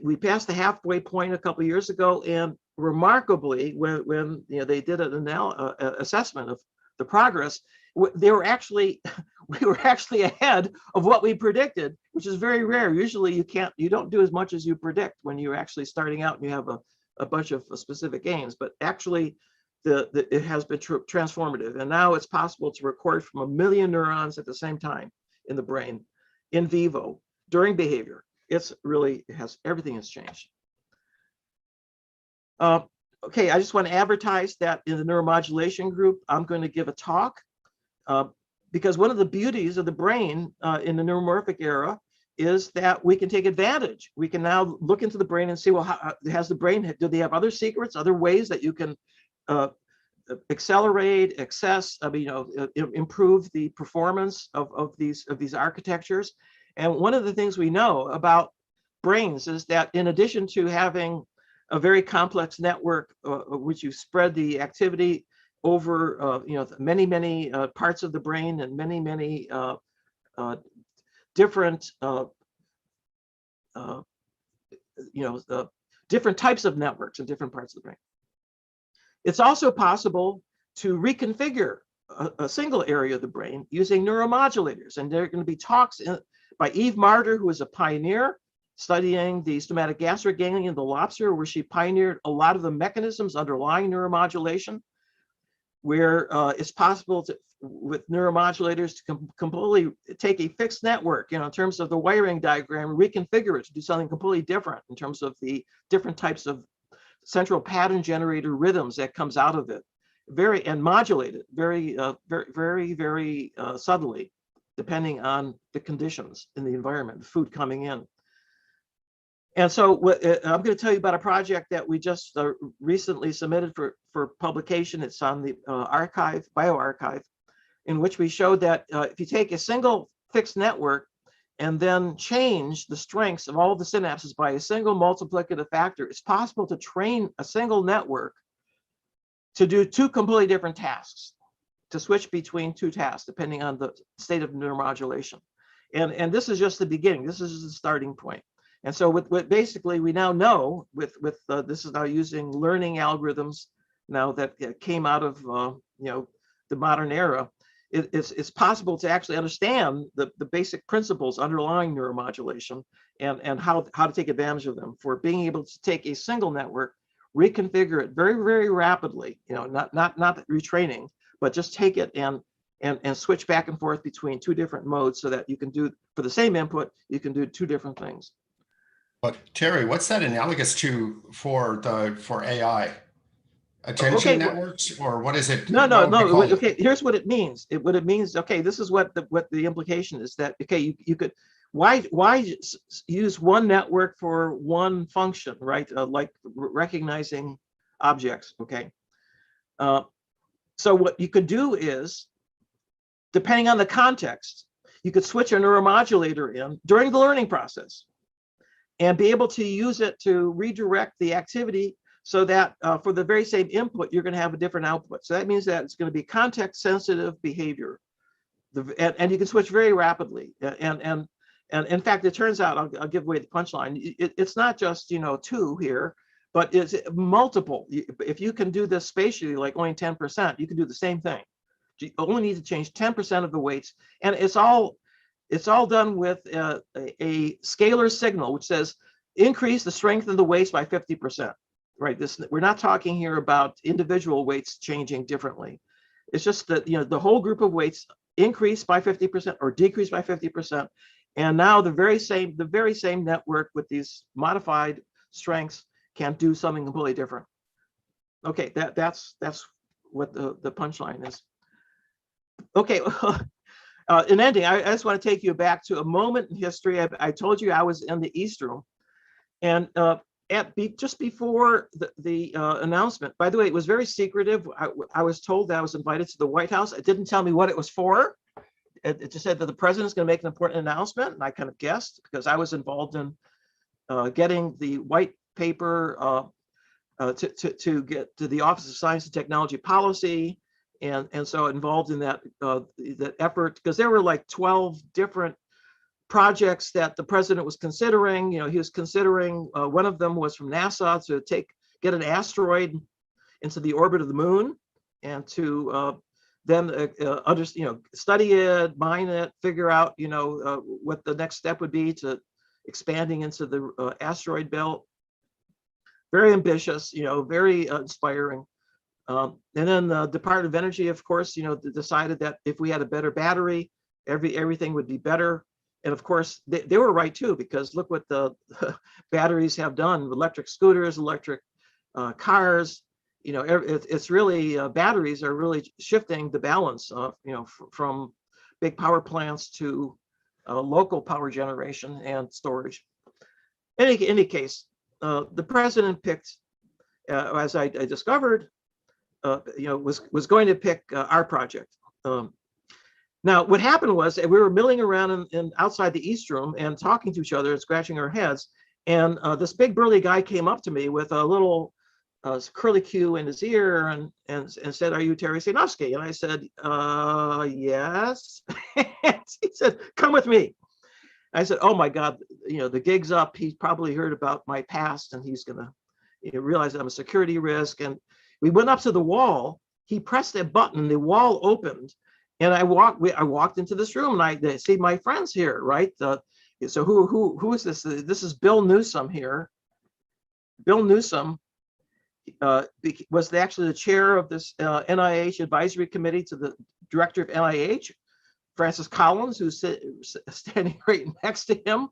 we passed the halfway point a couple of years ago, and remarkably, when you know they did an assessment of the progress, we were actually ahead of what we predicted, which is very rare. Usually, you don't do as much as you predict when you're actually starting out and you have a bunch of specific aims, but actually it has been transformative. And now it's possible to record from 1 million neurons at the same time in the brain, in vivo, during behavior. It's really, everything has changed. Okay, I just want to advertise that in the neuromodulation group, I'm going to give a talk because one of the beauties of the brain in the neuromorphic era is that we can take advantage. We can now look into the brain and see, well, how has the brain, do they have other secrets, other ways that you can accelerate, access, improve the performance of these architectures? And one of the things we know about brains is that in addition to having a very complex network, which you spread the activity over, many parts of the brain and many different, different types of networks in different parts of the brain. It's also possible to reconfigure a single area of the brain using neuromodulators. And there are going to be talks by Eve Marder, who is a pioneer studying the stomatic gastric ganglion of the lobster, where she pioneered a lot of the mechanisms underlying neuromodulation, where it's possible to, with neuromodulators, to completely take a fixed network, in terms of the wiring diagram, reconfigure it to do something completely different in terms of the different types of central pattern generator rhythms that comes out of it, and modulate it very subtly, depending on the conditions in the environment, the food coming in. And so I'm going to tell you about a project that we just recently submitted for publication. It's on the bioRxiv, in which we showed that if you take a single fixed network and then change the strengths of all the synapses by a single multiplicative factor, it's possible to train a single network to do two completely different tasks, to switch between two tasks depending on the state of neuromodulation. And this is just the beginning. This is the starting point. And so with basically we now know with this is now using learning algorithms now that came out of the modern era. It's possible to actually understand the basic principles underlying neuromodulation and how to take advantage of them for being able to take a single network, reconfigure it very, very rapidly, not retraining, but just take it and switch back and forth between two different modes so that you can do, for the same input, you can do two different things. But Terry, what's that analogous to for AI? Attention Okay, networks, or what is it? No. What would we call it? Okay, here's what it means. What it means. Okay, this is what the implication is that you could why use one network for one function, right? Like recognizing objects. Okay. So what you could do is, depending on the context, you could switch a neuromodulator in during the learning process and be able to use it to redirect the activity so that for the very same input, you're going to have a different output. So that means that it's going to be context sensitive behavior. And you can switch very rapidly. And in fact, it turns out, I'll give away the punchline. It's not just, two here, but it's multiple. If you can do this spatially, like only 10%, you can do the same thing. You only need to change 10% of the weights. And it's all done with a scalar signal, which says increase the strength of the weights by 50%. Right. We're not talking here about individual weights changing differently. It's just that, the whole group of weights increase by 50% or decrease by 50%. And now the very same network with these modified strengths can do something completely different. Okay, that's what the punchline is. Okay. In ending, I just want to take you back to a moment in history. I told you I was in the East Room, and just before the announcement, by the way, it was very secretive. I was told that I was invited to the White House. It didn't tell me what it was for. It just said that the president's going to make an important announcement, and I kind of guessed because I was involved in getting the white paper to get to the Office of Science and Technology Policy, and so involved in that effort, because there were like 12 different projects that the president was considering. He was considering, one of them was from NASA to get an asteroid into the orbit of the moon and to then study it, mine it, figure out what the next step would be to expanding into the asteroid belt. Very ambitious, very inspiring. And then the Department of Energy, of course, decided that if we had a better battery, everything would be better. And of course, they were right too, because look what the batteries have done. Electric scooters, electric cars, it's really, batteries are really shifting the balance of, from big power plants to local power generation and storage. In any case, the president picked, as I discovered, was going to pick our project. Now, what happened was we were milling around in outside the East Room and talking to each other and scratching our heads. And this big burly guy came up to me with a little curlicue in his ear and said, "Are you Terry Sejnowski?" And I said, "Yes." And he said, "Come with me." I said, "Oh my God, the gig's up. He's probably heard about my past and he's gonna realize that I'm a security risk." And we went up to the wall. He pressed a button, the wall opened. And I walked into this room, and I see my friends here, right? So who is this? This is Bill Newsom here. Bill Newsom was actually the chair of this NIH advisory committee to the director of NIH, Francis Collins, who's standing right next to him.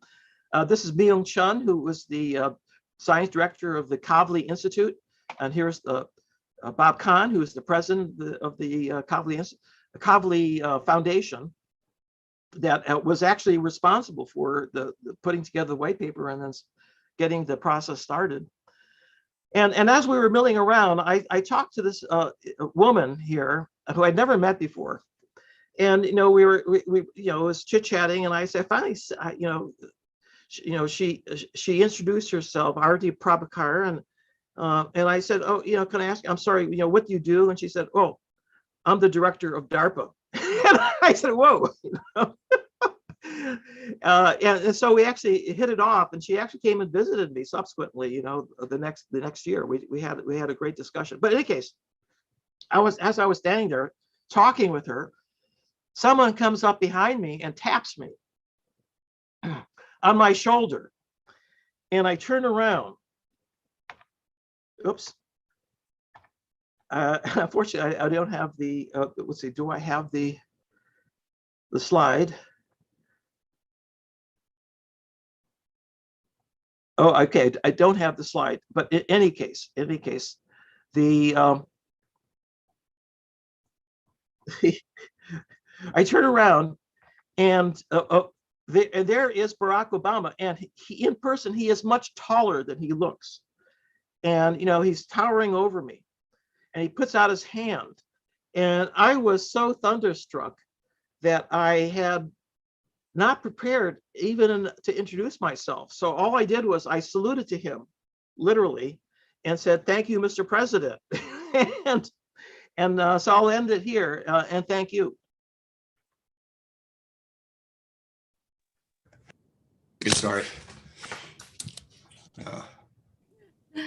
This is Myung Chun, who was the science director of the Kavli Institute, and here's Bob Kahn, who is the president of the Kavli Foundation, that was actually responsible for the putting together the white paper and then getting the process started. And as we were milling around, I talked to this woman here who I'd never met before, and we was chit chatting, and I said finally, she introduced herself, Arti Prabhakar, and I said, "Oh, can I ask? I'm sorry, what do you do?" And she said, "Oh, I'm the director of DARPA. And I said, whoa. And so we actually hit it off, and she actually came and visited me subsequently, the next year. We had a great discussion. But in any case, as I was standing there talking with her, someone comes up behind me and taps me on my shoulder. And I turn around. Oops. Unfortunately, I don't have the, let's see, do I have the slide? Oh, okay, I don't have the slide, but in any case, the, I turn around and there is Barack Obama, and he in person, he is much taller than he looks. And, he's towering over me, and he puts out his hand. And I was so thunderstruck that I had not prepared even to introduce myself. So all I did was I saluted to him, literally, and said, "Thank you, Mr. President." and so I'll end it here, and thank you. Good story.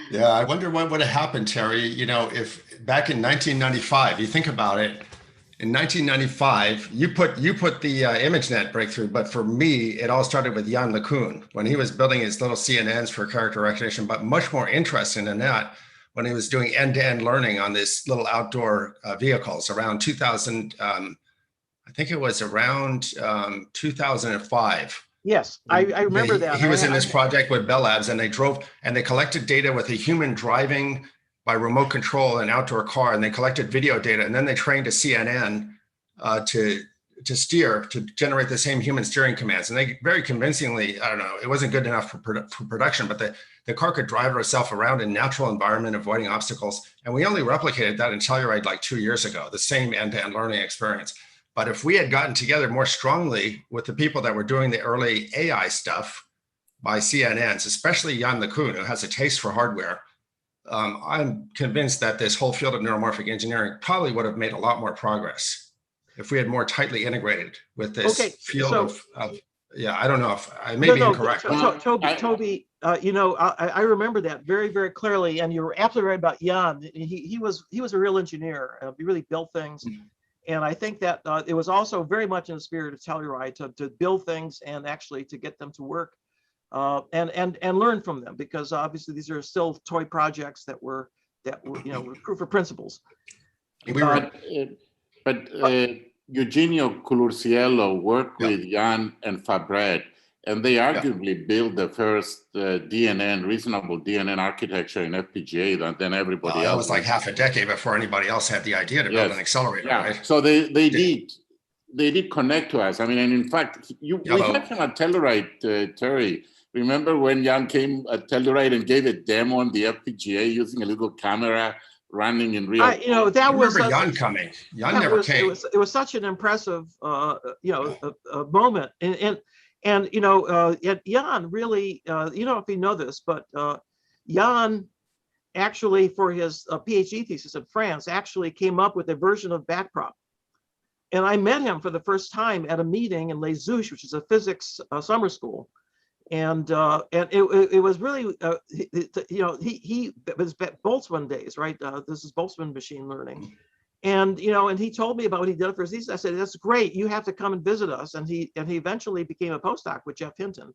Yeah, I wonder what would have happened, Terry, if back in 1995, you think about it, in 1995, you put the ImageNet breakthrough, but for me, it all started with Jan LeCun when he was building his little CNNs for character recognition, but much more interesting than that, when he was doing end-to-end learning on this little outdoor vehicles around 2000, I think it was around 2005. Yes, I remember that. He was in this project with Bell Labs, and they collected data with a human driving by remote control an outdoor car, and they collected video data, and then they trained a CNN to steer, to generate the same human steering commands. And they very convincingly, I don't know, it wasn't good enough for production, but the car could drive itself around in natural environment, avoiding obstacles. And we only replicated that in Telluride like 2 years ago, the same end-to-end learning experience. But if we had gotten together more strongly with the people that were doing the early AI stuff by CNNs, especially Jan LeCun, who has a taste for hardware, I'm convinced that this whole field of neuromorphic engineering probably would have made a lot more progress if we had more tightly integrated with this field of, yeah, I don't know if I may be incorrect. Tobi, I remember that very, very clearly, and you're absolutely right about Jan. He was a real engineer. He really built things. And I think that it was also very much in the spirit of Telluride to build things and actually to get them to work and learn from them, because obviously these are still toy projects that were proof of principles. But Eugenio Colurciello worked with Jan and Fabret, and they arguably built the first reasonable DNN architecture in FPGA than everybody else. That was like half a decade before anybody else had the idea to build an accelerator, right? So they did connect to us. I mean, and in fact, we had him at Telluride, Terry. Remember when Jan came at Telluride and gave a demo on the FPGA using a little camera running in real time? That was Jan coming. Jan never came. It was such an impressive, moment. And Jan really, if you know this, but Jan actually, for his PhD thesis in France, actually came up with a version of backprop. And I met him for the first time at a meeting in Les Ouches, which is a physics summer school. And it was really, he was Boltzmann days, right? This is Boltzmann machine learning. And, and he told me about what he did for his thesis. I said, that's great. You have to come and visit us. And he eventually became a postdoc with Jeff Hinton,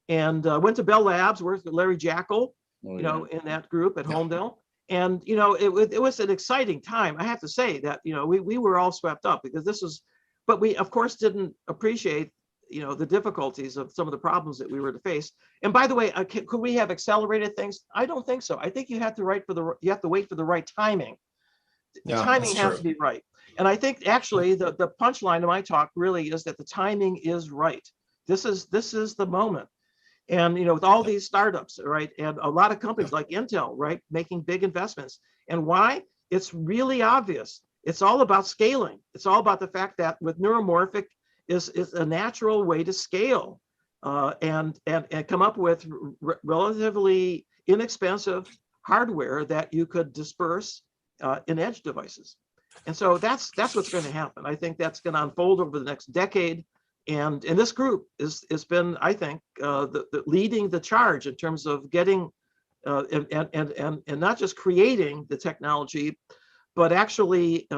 and went to Bell Labs, worked with Larry Jackal, in that group at Holmdel. And, it was an exciting time. I have to say that, we were all swept up, because but we of course didn't appreciate, the difficulties of some of the problems that we were to face. And by the way, could we have accelerated things? I don't think so. I think you have to wait for the right timing. The timing has to be right. And I think actually the punchline of my talk really is that the timing is right. This is the moment. And, with all these startups, right, and a lot of companies like Intel, right, making big investments. And why? It's really obvious. It's all about scaling. It's all about the fact that with neuromorphic is a natural way to scale and come up with relatively inexpensive hardware that you could disperse in edge devices. And so that's what's going to happen. I think that's going to unfold over the next decade. And this group has been, I think, the leading the charge in terms of getting and not just creating the technology, but actually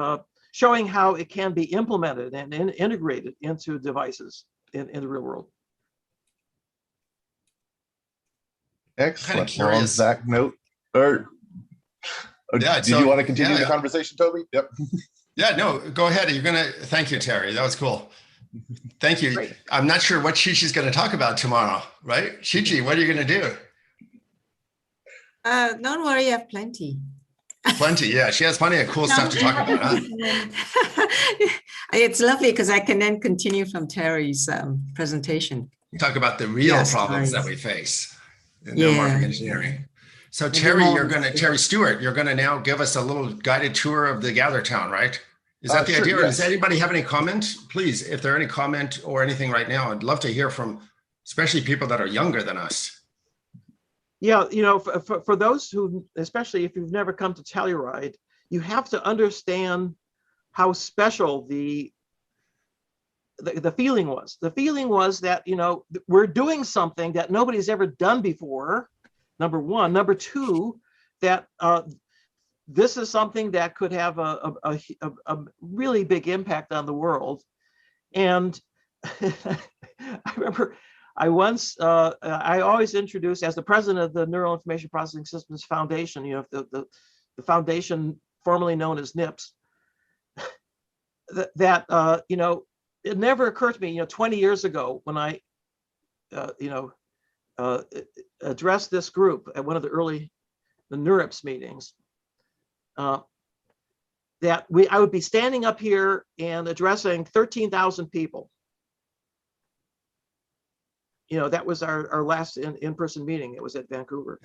showing how it can be implemented and integrated into devices in the real world. Excellent. Kinda Well, on curious. that note, or Yeah, did so- you want to continue yeah, the yeah. conversation, Toby? Yep. Yeah, no, go ahead. Thank you, Terry. That was cool. Thank you. Great. I'm not sure what Chi-Chi's going to talk about tomorrow, right? Chi-Chi, what are you going to do? Don't worry, I have plenty. Plenty. Yeah, she has plenty of cool stuff to talk about. Huh? It's lovely because I can then continue from Terry's presentation. Talk about the real Yes, problems that nice. we face in Yeah. neuromorphic engineering. So Maybe Terry, more. Terry Stewart, you're going to now give us a little guided tour of the Gather Town, right? Is that the Sure, idea? Or does yes. anybody have any comment? Please, if there are any comment or anything right now, I'd love to hear from, especially people that are younger than us. Yeah, you know, for those who, especially if you've never come to Telluride, you have to understand how special the feeling was. The feeling was that, you know, we're doing something that nobody's ever done before, number one. Number two, that this is something that could have a really big impact on the world. And I remember I always introduced, as the president of the Neural Information Processing Systems Foundation, you know, the foundation formerly known as NIPS, that you know, it never occurred to me, you know, 20 years ago when I, you know, addressed this group at one of the NeurIPS meetings, that I would be standing up here and addressing 13,000 people. You know, that was our last in-person meeting. It was at Vancouver.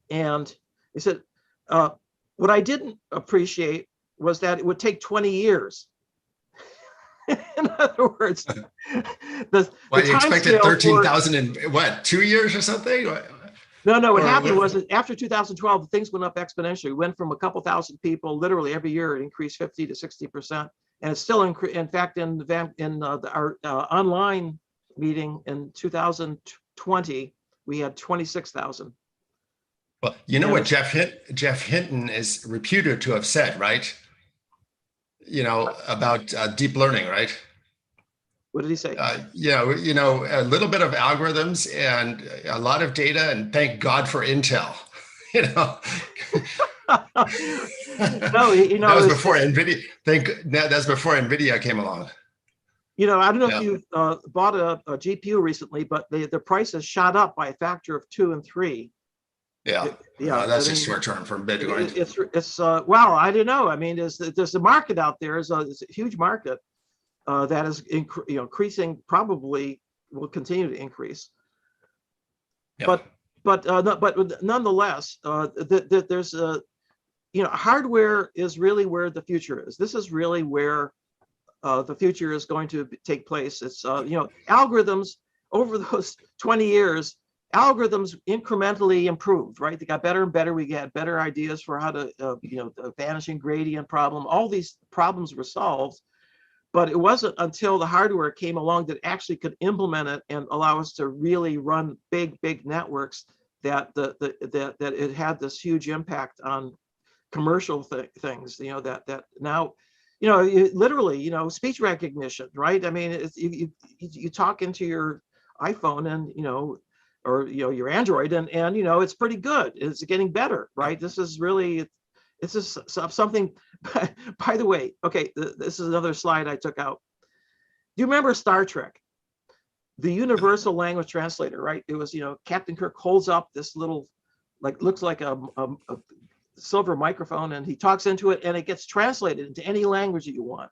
And he said, what I didn't appreciate was that it would take 20 years. In other words, the You expected timescale 13,000 in what, 2 years or something? No, what Or happened what? was that after 2012, things went up exponentially. We went from a couple thousand people, literally every year, it increased 50 to 60%. And it's still, in fact, in our online meeting in 2020, we had 26,000. Well, you know Yeah. what Jeff Hinton is reputed to have said, right? You know, about deep learning, right? What did he say? You know, a little bit of algorithms and a lot of data, and thank God for Intel. You know, No, you know, that was it's- before NVIDIA. That's before NVIDIA came along. You know, I don't know Yeah. if you've bought a GPU recently, but the price has shot up by a factor of 2 and 3. Yeah, Yeah, that's I just mean, short term from Bitcoin. It's well, I don't know. I mean, there's a market out there. There's a huge market that is increasing, probably will continue to increase. Yeah. But nonetheless, there's you know, hardware is really where the future is. This is really where the future is going to take place. It's you know, algorithms over those 20 years. Algorithms incrementally improved, right? They got better and better. We get better ideas for how to, you know, the vanishing gradient problem. All these problems were solved, but it wasn't until the hardware came along that actually could implement it and allow us to really run big networks that that it had this huge impact on commercial things. You know, that now, you know, literally, you know, speech recognition, right? I mean, it's, you talk into your iPhone and, you know, or, you know, your Android, and you know, it's pretty good. It's getting better, right? This is really, it's just something. By the way, okay, this is another slide I took out. Do you remember Star Trek? The universal language translator, right? It was, you know, Captain Kirk holds up this little, like, looks like a silver microphone, and he talks into it, and it gets translated into any language that you want.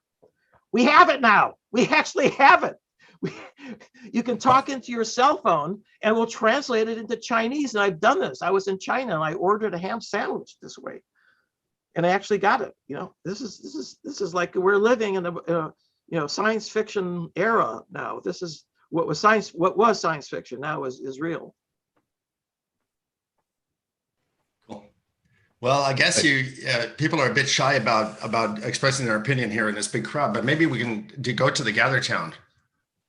We have it now. We actually have it. You can talk into your cell phone and we'll translate it into Chinese. And I've done this. I was in China and I ordered a ham sandwich this way, and I actually got it. You know, this is like we're living in a you know, science fiction era now. This is what was science fiction now is real. Cool. Well, I guess people are a bit shy about expressing their opinion here in this big crowd, but maybe we can go to the gather town.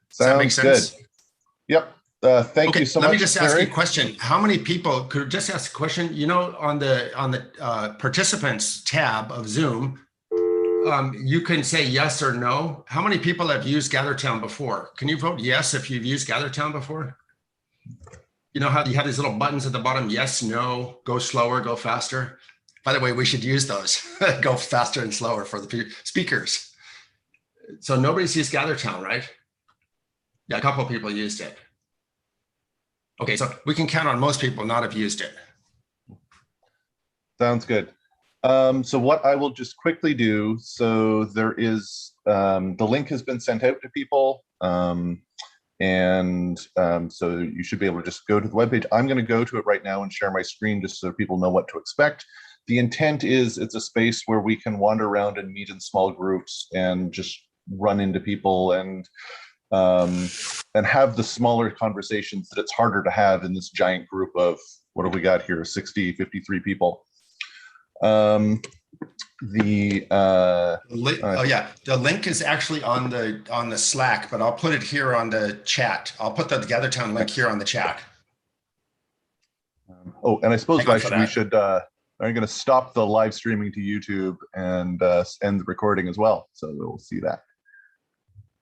Does that make sense? Good. Yep. Thank you so much. Let me just ask you Terry. a question. How many people could just ask a question? You know, on the participants tab of Zoom, you can say yes or no. How many people have used GatherTown before? Can you vote yes if you've used GatherTown before? You know how you have these little buttons at the bottom? Yes, no, go slower, go faster. By the way, we should use those. Go faster and slower for the speakers. So nobody's used GatherTown, right? Yeah, a couple of people used it. Okay, so we can count on most people not have used it. Sounds good. So what I will just quickly do, so there is, the link has been sent out to people. So you should be able to just go to the webpage. I'm going to go to it right now and share my screen just so people know what to expect. The intent is it's a space where we can wander around and meet in small groups and just run into people and have the smaller conversations that it's harder to have in this giant group of, what have we got here, 53 people. The link is actually on the Slack, but I'll put it here on the chat. I'll put the GatherTown link here on the chat. And I suppose we should, I'm going to stop the live streaming to YouTube and end the recording as well, so we'll see that.